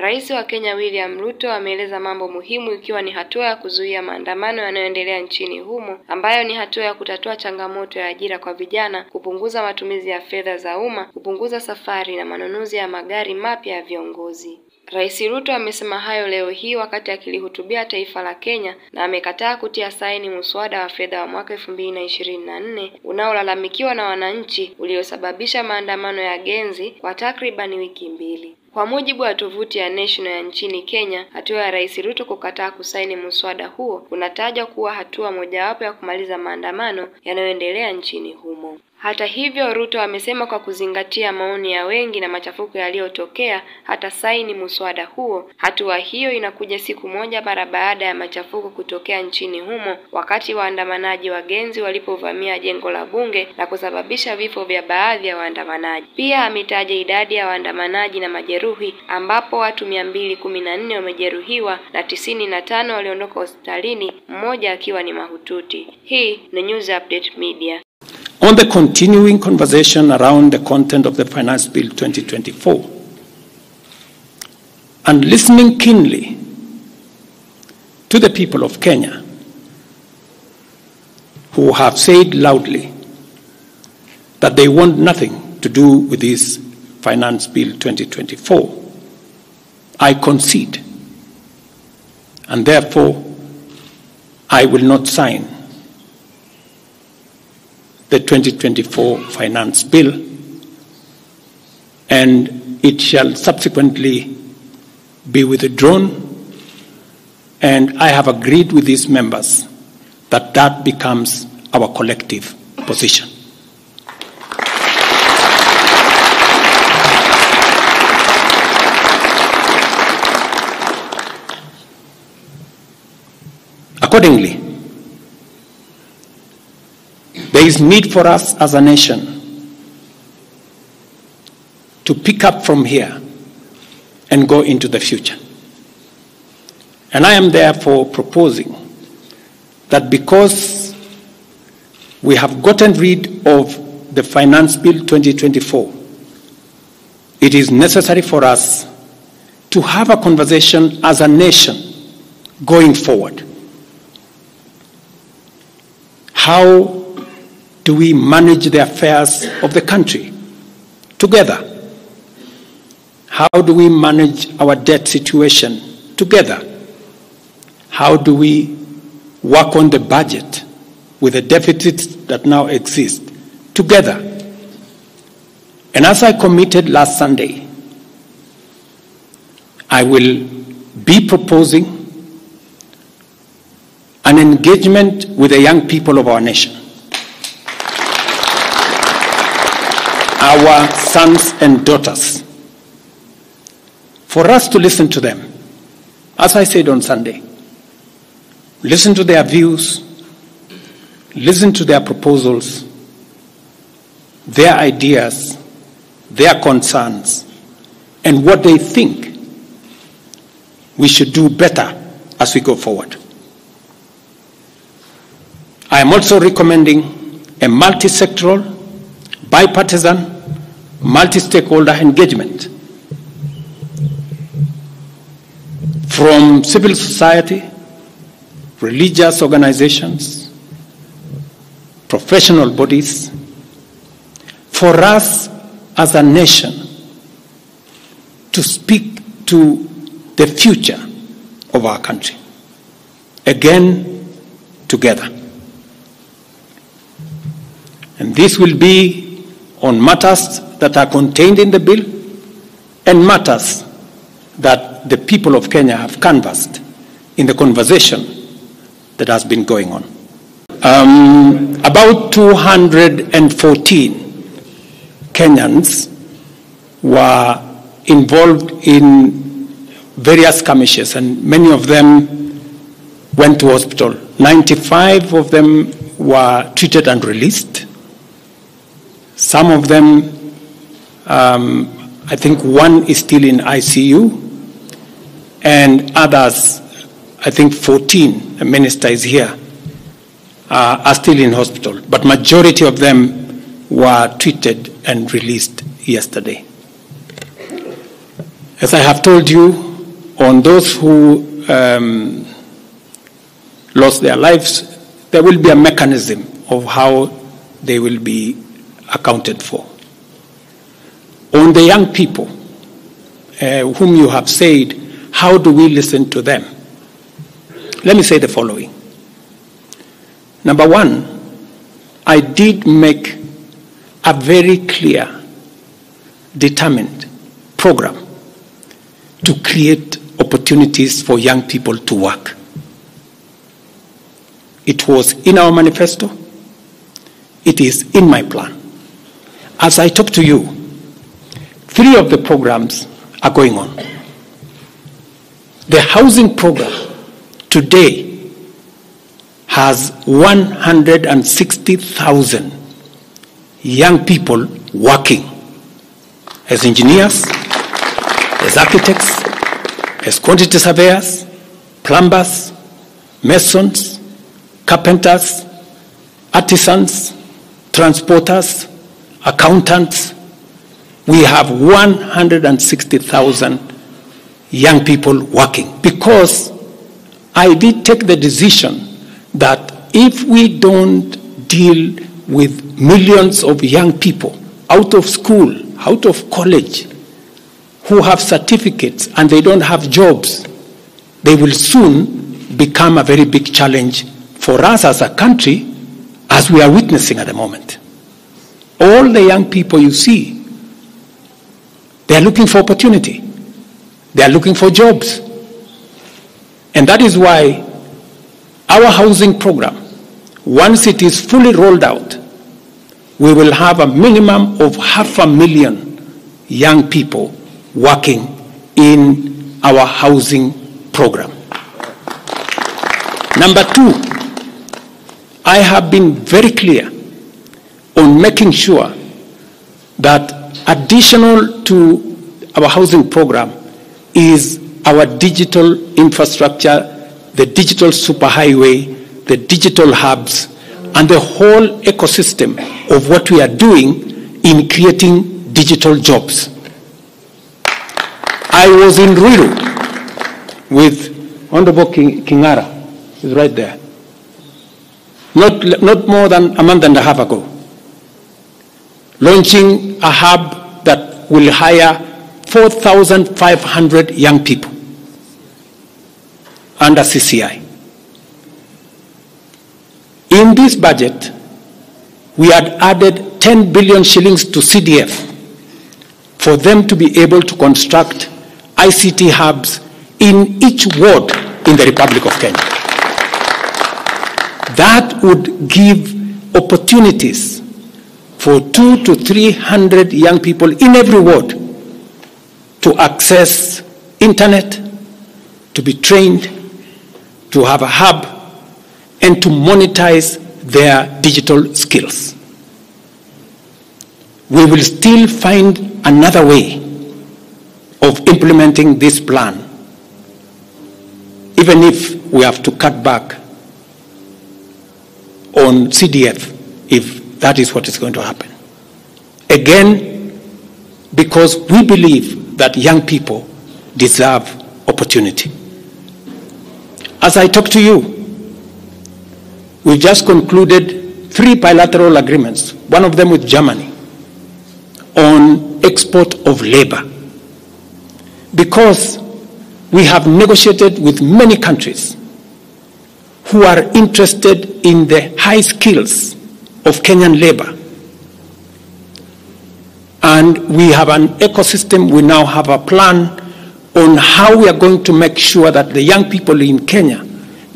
Rais wa Kenya William Ruto ameeleza mambo muhimu ikiwa ni hatua ya kuzuia maandamano yanayoendelea nchini humo, ambayo ni hatua ya kutatua changamoto ya ajira kwa vijana, kupunguza matumizi ya fedha za umma, kupunguza safari na manunuzi ya magari mapya ya viongozi. Rais Ruto amesema hayo leo hii wakati akilihutubia taifa la Kenya, na amekataa kutia saini muswada wa fedha wa mwaka 2024 unaolalamikiwa na wananchi uliosababisha maandamano ya genzi kwa takriban wiki mbili. Kwa mujibu wa tovuti ya National ya nchini Kenya, hatua ya Rais Ruto kukataa kusaini muswada huo kunatajwa kuwa hatua mojawapo ya kumaliza maandamano yanayoendelea nchini humo. Hata hivyo, Ruto amesema kwa kuzingatia maoni ya wengi na machafuko yaliyotokea hata saini muswada huo. Hatua hiyo inakuja siku moja mara baada ya machafuko kutokea nchini humo wakati waandamanaji wa genzi walipovamia jengo la bunge na kusababisha vifo vya baadhi ya waandamanaji. Pia ametaja idadi ya waandamanaji na majeruhi ambapo watu 214 wamejeruhiwa na 95 waliondoka hospitalini, mmoja akiwa ni mahututi. Hii ni News Update Media. On the continuing conversation around the content of the Finance Bill 2024, and listening keenly to the people of Kenya who have said loudly that they want nothing to do with this Finance Bill 2024, I concede, and therefore I will not sign the 2024 Finance Bill, and it shall subsequently be withdrawn, and I have agreed with these members that that becomes our collective position. Accordingly, there is need for us as a nation to pick up from here and go into the future. And I am therefore proposing that because we have gotten rid of the Finance Bill 2024, it is necessary for us to have a conversation as a nation going forward. How do we manage the affairs of the country together? How do we manage our debt situation together? How do we work on the budget with the deficits that now exist together? And as I committed last Sunday, I will be proposing an engagement with the young people of our nation, our sons and daughters, for us to listen to them. As I said on Sunday, listen to their views, listen to their proposals, their ideas, their concerns, and what they think we should do better as we go forward. I am also recommending a multi-sectoral, bipartisan, multi-stakeholder engagement from civil society, religious organizations, professional bodies, for us as a nation to speak to the future of our country, again, together. And this will be on matters that are contained in the bill and matters that the people of Kenya have canvassed in the conversation that has been going on. About 214 Kenyans were involved in various skirmishes, and many of them went to hospital. 95 of them were treated and released. Some of them, I think one is still in ICU, and others, I think 14, the minister is here, are still in hospital. But majority of them were treated and released yesterday. As I have told you, on those who lost their lives, there will be a mechanism of how they will be accounted for. On the young people whom you have said, how do we listen to them? Let me say the following. Number one, I did make a very clear, determined program to create opportunities for young people to work. It was in our manifesto. It is in my plan. As I talk to you, 3 of the programs are going on. The housing program today has 160,000 young people working as engineers, as architects, as quantity surveyors, plumbers, masons, carpenters, artisans, transporters, accountants. We have 160,000 young people working, because I did take the decision that if we don't deal with millions of young people out of school, out of college, who have certificates and they don't have jobs, they will soon become a very big challenge for us as a country, as we are witnessing at the moment. All the young people you see, they are looking for opportunity. They are looking for jobs. And that is why our housing program, once it is fully rolled out, we will have a minimum of 500,000 young people working in our housing program. Number 2, I have been very clear on making sure that additional to our housing program is our digital infrastructure, the digital superhighway, the digital hubs, and the whole ecosystem of what we are doing in creating digital jobs. I was in Ruto with Honorable Kingara, he's right there, not more than a month and a half ago, launching a hub that will hire 4,500 young people under CCI. In this budget, we had added 10 billion shillings to CDF for them to be able to construct ICT hubs in each ward in the Republic of Kenya. That would give opportunities for 200 to 300 young people in every ward to access internet, to be trained, to have a hub, and to monetize their digital skills. We will still find another way of implementing this plan, even if we have to cut back on CDF, if that is what is going to happen. Again, because we believe that young people deserve opportunity. As I talk to you, we just concluded 3 bilateral agreements, one of them with Germany, on export of labor. Because we have negotiated with many countries who are interested in the high skills of Kenyan labor. And we have an ecosystem, we now have a plan on how we are going to make sure that the young people in Kenya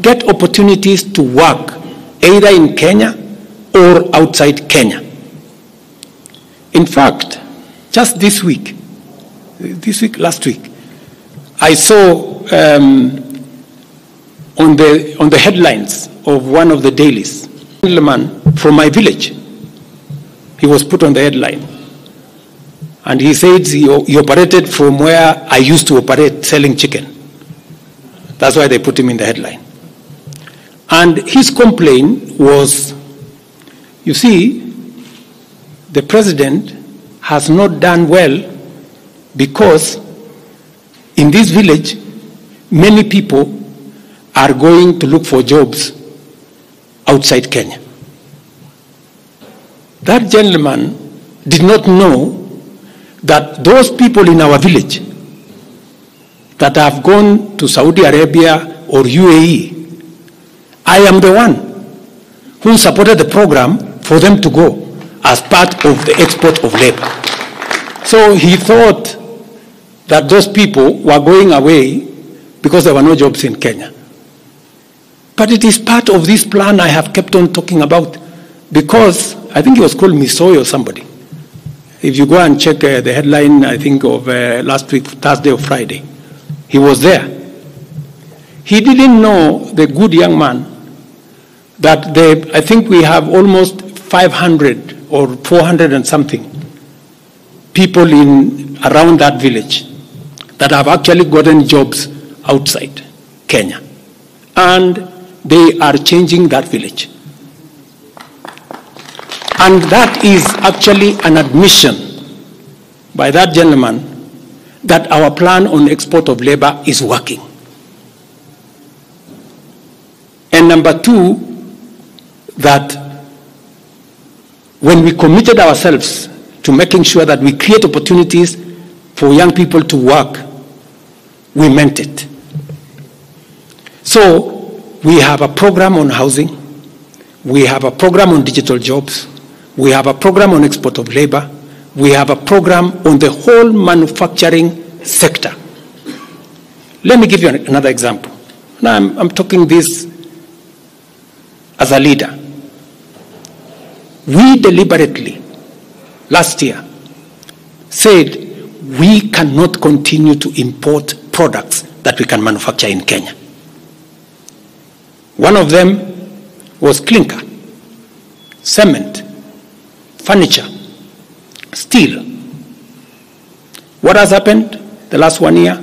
get opportunities to work either in Kenya or outside Kenya. In fact, just last week, I saw on the headlines of one of the dailies, a gentleman from my village, he was put on the headline. And he said he operated from where I used to operate selling chicken. That's why they put him in the headline. And his complaint was, you see, the president has not done well because in this village, many people are going to look for jobs outside Kenya. That gentleman did not know that those people in our village that have gone to Saudi Arabia or UAE, I am the one who supported the program for them to go as part of the export of labor. So he thought that those people were going away because there were no jobs in Kenya. But it is part of this plan I have kept on talking about, because I think it was called Misoy or somebody. If you go and check the headline, I think of last week, Thursday or Friday, he was there. He didn't know, the good young man, that I think we have almost 500 or 400 and something people around that village that have actually gotten jobs outside Kenya. And they are changing that village. And that is actually an admission by that gentleman that our plan on export of labor is working. And number two, that when we committed ourselves to making sure that we create opportunities for young people to work, we meant it. So we have a program on housing, we have a program on digital jobs, we have a program on export of labor, we have a program on the whole manufacturing sector. Let me give you another example. Now I'm talking this as a leader. We deliberately, last year, said we cannot continue to import products that we can manufacture in Kenya. One of them was clinker, cement, furniture, steel. What has happened the last 1 year?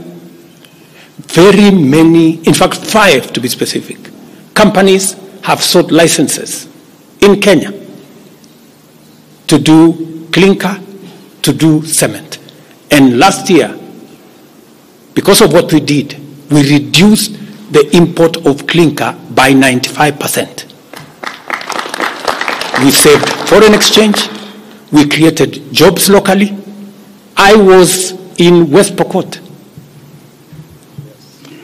Very many, in fact 5 to be specific, companies have sought licenses in Kenya to do clinker, to do cement. And last year, because of what we did, we reduced the import of clinker by 95%. We saved foreign exchange, we created jobs locally. I was in West Pokot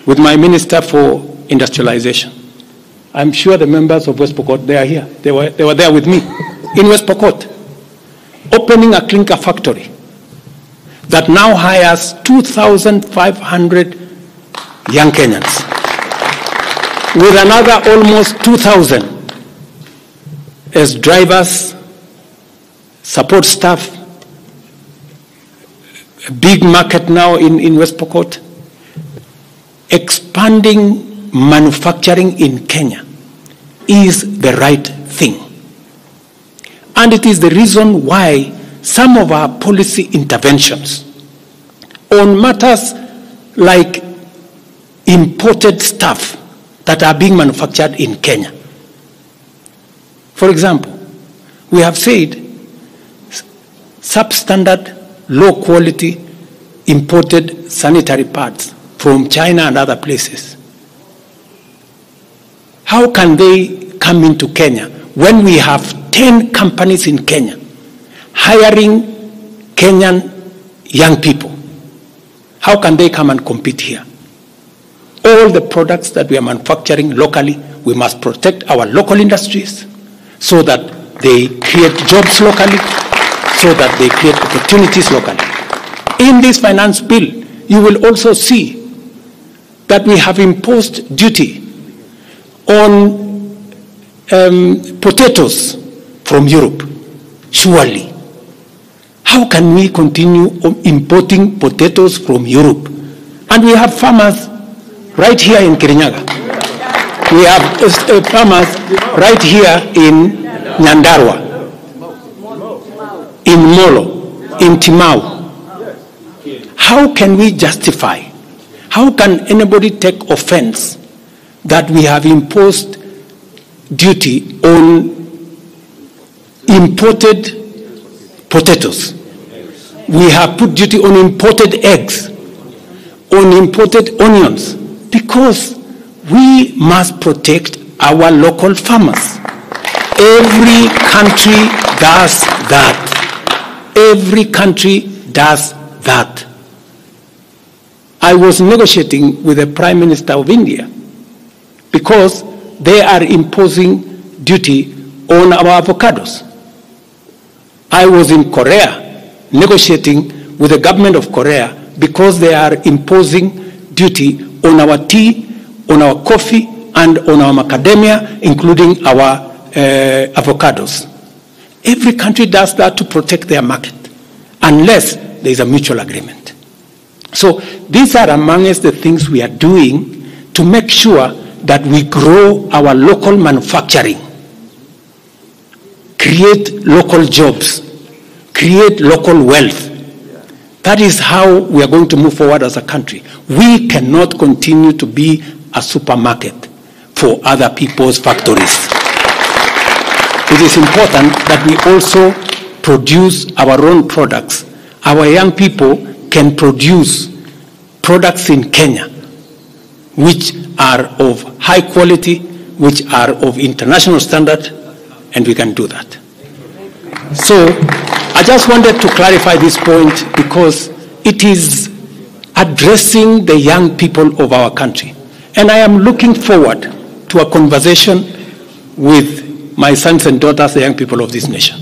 with my Minister for Industrialization. I'm sure the members of West Pokot, they are here. They were there with me in West Pokot, opening a clinker factory that now hires 2,500 young Kenyans, with another almost 2,000 as drivers, support staff. A big market now in West Pokot. Expanding manufacturing in Kenya is the right thing. And it is the reason why some of our policy interventions on matters like imported stuff that are being manufactured in Kenya. For example, we have said substandard, low quality imported sanitary pads from China and other places. How can they come into Kenya when we have 10 companies in Kenya hiring Kenyan young people? How can they come and compete here? All the products that we are manufacturing locally, we must protect our local industries so that they create jobs locally, so that they create opportunities locally. In this finance bill, you will also see that we have imposed duty on potatoes from Europe. Surely, how can we continue importing potatoes from Europe? And we have farmers right here in Kirinyaga. We have farmers right here in Nyandarua, in Molo, in Timau. How can we justify, how can anybody take offense that we have imposed duty on imported potatoes? We have put duty on imported eggs, on imported onions. Because we must protect our local farmers. Every country does that. Every country does that. I was negotiating with the Prime Minister of India because they are imposing duty on our avocados. I was in Korea negotiating with the government of Korea because they are imposing duty on our tea, on our coffee, and on our macadamia, including our avocados. Every country does that to protect their market, unless there is a mutual agreement. So these are amongst the things we are doing to make sure that we grow our local manufacturing, create local jobs, create local wealth. That is how we are going to move forward as a country. We cannot continue to be a supermarket for other people's factories. It is important that we also produce our own products. Our young people can produce products in Kenya which are of high quality, which are of international standard, and we can do that. So I just wanted to clarify this point because it is addressing the young people of our country. And I am looking forward to a conversation with my sons and daughters, the young people of this nation,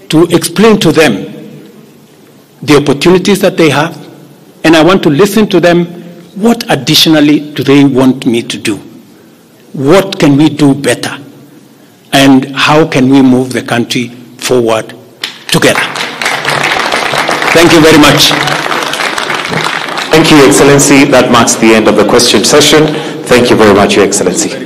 to explain to them the opportunities that they have, and I want to listen to them. What additionally do they want me to do? What can we do better? And how can we move the country forward together? Thank you very much. Thank you, Excellency. That marks the end of the question session. Thank you very much, Your Excellency.